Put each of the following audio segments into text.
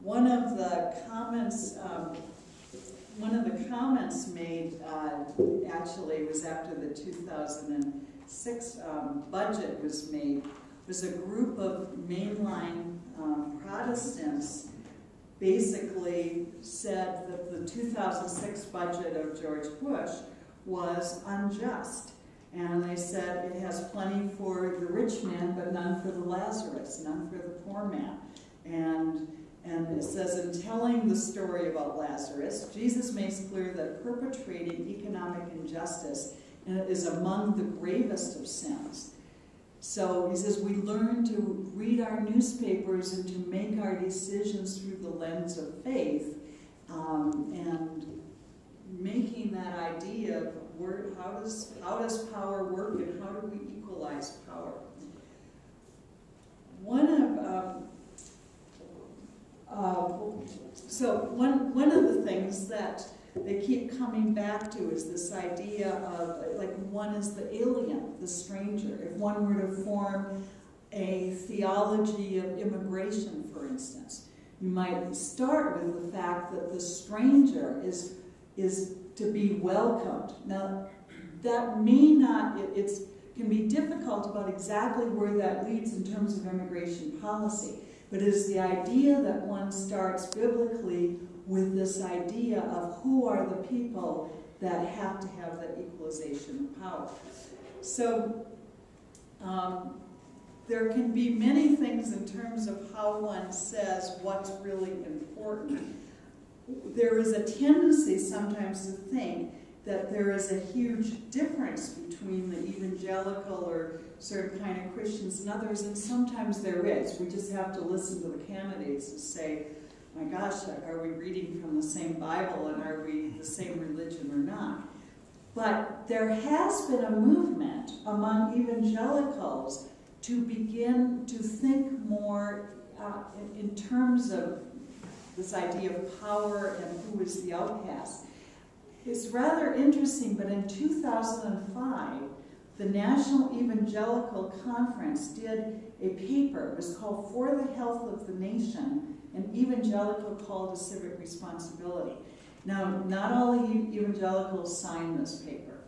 One of the comments made actually was after the 2006 budget was made, was a group of mainline Protestants basically said that the 2006 budget of George Bush was unjust. And they said it has plenty for the rich man, but none for the Lazarus, none for the poor man. And it says, in telling the story about Lazarus, Jesus makes clear that perpetrating economic injustice is among the gravest of sins. So he says, we learn to read our newspapers and to make our decisions through the lens of faith, and making that idea of how does power work and how do we equalize power. One of the things that they keep coming back to is this idea of, like, one is the alien, the stranger. If one were to form a theology of immigration, for instance, you might start with the fact that the stranger is to be welcomed. Now, that may not, it can be difficult about exactly where that leads in terms of immigration policy, but it is the idea that one starts biblically with this idea of who are the people that have to have that equalization of power. So there can be many things in terms of how one says what's really important. There is a tendency sometimes to think that there is a huge difference between the evangelical or certain kind of Christians and others, and sometimes there is. We just have to listen to the candidates and say, my gosh, are we reading from the same Bible and are we the same religion or not? But there has been a movement among evangelicals to begin to think more in terms of this idea of power and who is the outcast. It's rather interesting, but in 2005, the National Evangelical Conference did a paper. It was called For the Health of the Nation, an Evangelical Call to Civic Responsibility. Now, not all evangelicals signed this paper,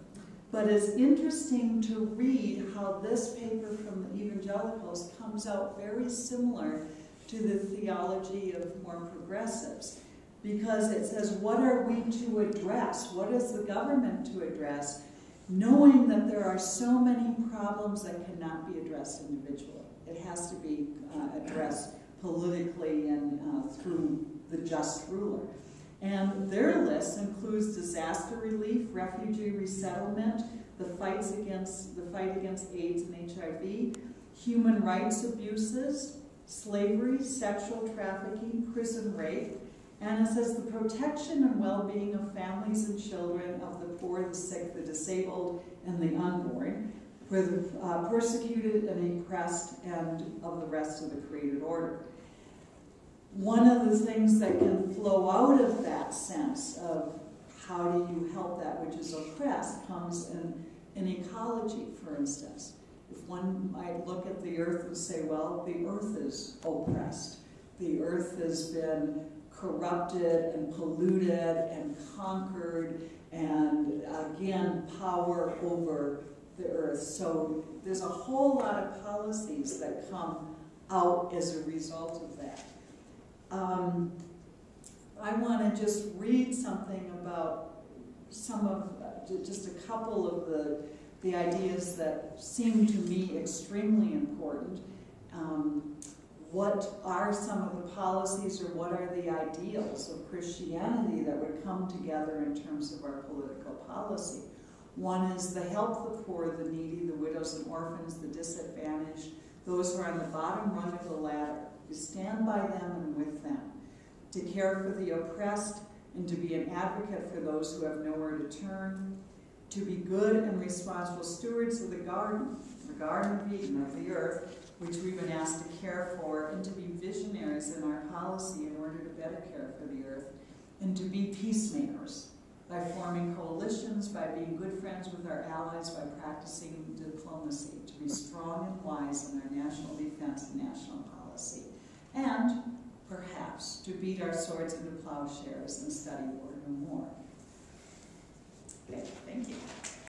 but it's interesting to read how this paper from the evangelicals comes out very similar to the theology of more progressives, because it says, what are we to address? What is the government to address, knowing that there are so many problems that cannot be addressed individually? It has to be addressed politically and through the just ruler. And their list includes disaster relief, refugee resettlement, the fight against AIDS and HIV, human rights abuses, slavery, sexual trafficking, prison rape, and it says the protection and well-being of families and children, of the poor, the sick, the disabled, and the unborn, for the persecuted and oppressed, and of the rest of the created order. One of the things that can flow out of that sense of how do you help that which is oppressed comes in ecology, for instance. If one might look at the earth and say, well, the earth is oppressed. The earth has been corrupted and polluted and conquered, and again, power over the earth. So there's a whole lot of policies that come out as a result of that. I want to just read something about some of, just a couple of the ideas that seem to me extremely important. What are some of the policies, or what are the ideals of Christianity that would come together in terms of our political policy? One is to help the poor, the needy, the widows and orphans, the disadvantaged, those who are on the bottom rung of the ladder. To stand by them and with them, to care for the oppressed, and to be an advocate for those who have nowhere to turn, to be good and responsible stewards of the Garden of Eden, of the earth, which we've been asked to care for, and to be visionaries in our policy in order to better care for the earth, and to be peacemakers by forming coalitions, by being good friends with our allies, by practicing diplomacy, to be strong and wise in our national defense and national policy. And perhaps perhaps, to beat our swords into plowshares and study war no more.